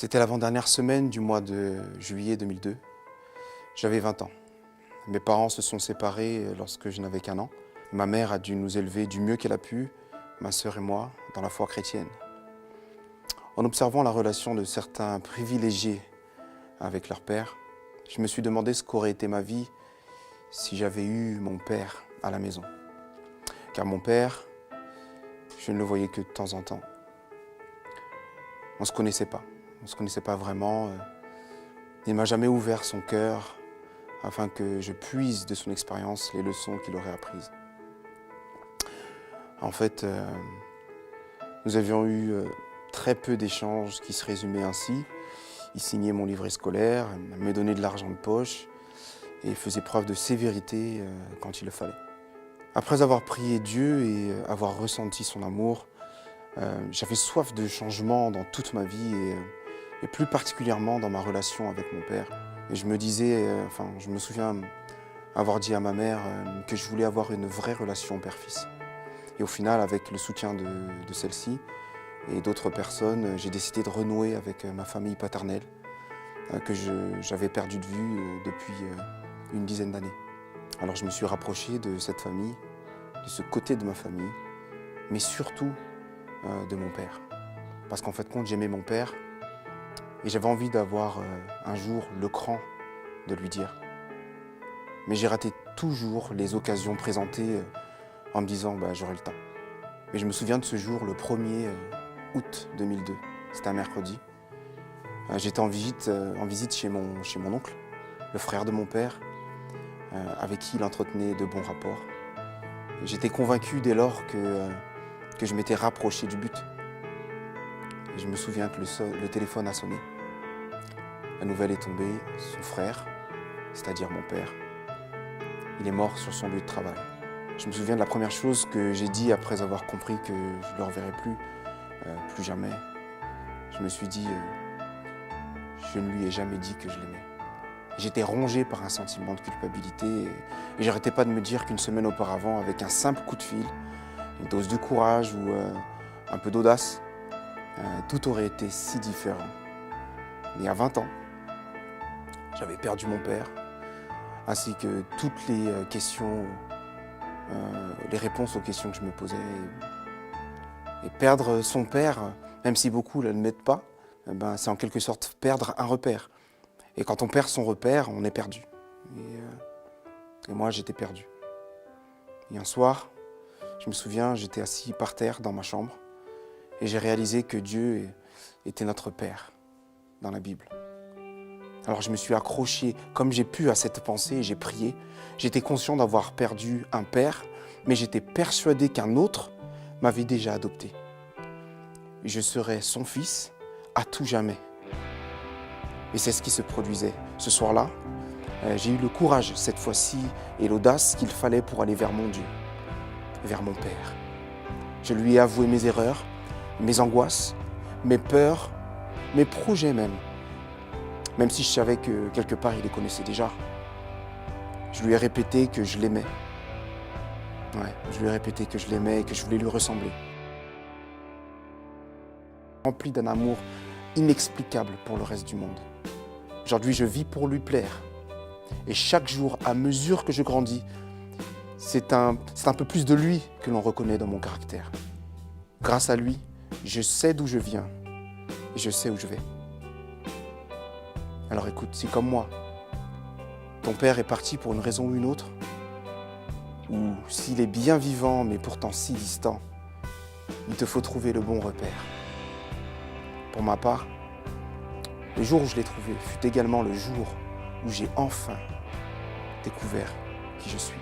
C'était l'avant-dernière semaine du mois de juillet 2002. J'avais 20 ans. Mes parents se sont séparés lorsque je n'avais qu'un an. Ma mère a dû nous élever du mieux qu'elle a pu, ma sœur et moi, dans la foi chrétienne. En observant la relation de certains privilégiés avec leur père, je me suis demandé ce qu'aurait été ma vie si j'avais eu mon père à la maison. Car mon père, je ne le voyais que de temps en temps. On ne se connaissait pas. On ne se connaissait pas vraiment. Il ne m'a jamais ouvert son cœur afin que je puise de son expérience les leçons qu'il aurait apprises. En fait, nous avions eu très peu d'échanges qui se résumaient ainsi. Il signait mon livret scolaire, me donnait de l'argent de poche et faisait preuve de sévérité quand il le fallait. Après avoir prié Dieu et avoir ressenti son amour, j'avais soif de changement dans toute ma vie et plus particulièrement dans ma relation avec mon père. Et je me disais, je me souviens avoir dit à ma mère que je voulais avoir une vraie relation père-fils. Et au final, avec le soutien de celle-ci et d'autres personnes, j'ai décidé de renouer avec ma famille paternelle que j'avais perdu de vue depuis une dizaine d'années. Alors je me suis rapproché de cette famille, de ce côté de ma famille, mais surtout de mon père. Parce qu'en fait, j'aimais mon père et j'avais envie d'avoir un jour le cran de lui dire. Mais j'ai raté toujours les occasions présentées en me disant j'aurai le temps. Mais je me souviens de ce jour, le 1er août 2002. C'était un mercredi. J'étais en visite chez mon oncle, le frère de mon père, avec qui il entretenait de bons rapports. J'étais convaincu dès lors que je m'étais rapproché du but. Et je me souviens que le téléphone a sonné. La nouvelle est tombée, son frère, c'est-à-dire mon père, il est mort sur son lieu de travail. Je me souviens de la première chose que j'ai dit après avoir compris que je ne le reverrai plus jamais. Je me suis dit, je ne lui ai jamais dit que je l'aimais. J'étais rongé par un sentiment de culpabilité et j'arrêtais pas de me dire qu'une semaine auparavant, avec un simple coup de fil, une dose de courage ou un peu d'audace, tout aurait été si différent. Mais à 20 ans, j'avais perdu mon père, ainsi que toutes les questions, les réponses aux questions que je me posais. Et perdre son père, même si beaucoup ne l'admettent pas, c'est en quelque sorte perdre un repère. Et quand on perd son repère, on est perdu. Et moi, j'étais perdu. Et un soir, je me souviens, j'étais assis par terre dans ma chambre et j'ai réalisé que Dieu était notre Père dans la Bible. Alors je me suis accroché comme j'ai pu à cette pensée et j'ai prié. J'étais conscient d'avoir perdu un père, mais j'étais persuadé qu'un autre m'avait déjà adopté. Je serais son fils à tout jamais. Et c'est ce qui se produisait. Ce soir-là, j'ai eu le courage cette fois-ci et l'audace qu'il fallait pour aller vers mon Dieu, vers mon Père. Je lui ai avoué mes erreurs, mes angoisses, mes peurs, mes projets même si je savais que quelque part il les connaissait déjà. Je lui ai répété que je l'aimais. Je lui ai répété que je l'aimais et que je voulais lui ressembler. Rempli d'un amour inexplicable pour le reste du monde. Aujourd'hui, je vis pour lui plaire. Et chaque jour, à mesure que je grandis, c'est un peu plus de lui que l'on reconnaît dans mon caractère. Grâce à lui, je sais d'où je viens et je sais où je vais. Alors écoute, si comme moi, ton père est parti pour une raison ou une autre, ou s'il est bien vivant mais pourtant si distant, il te faut trouver le bon repère. Pour ma part, le jour où je l'ai trouvé fut également le jour où j'ai enfin découvert qui je suis.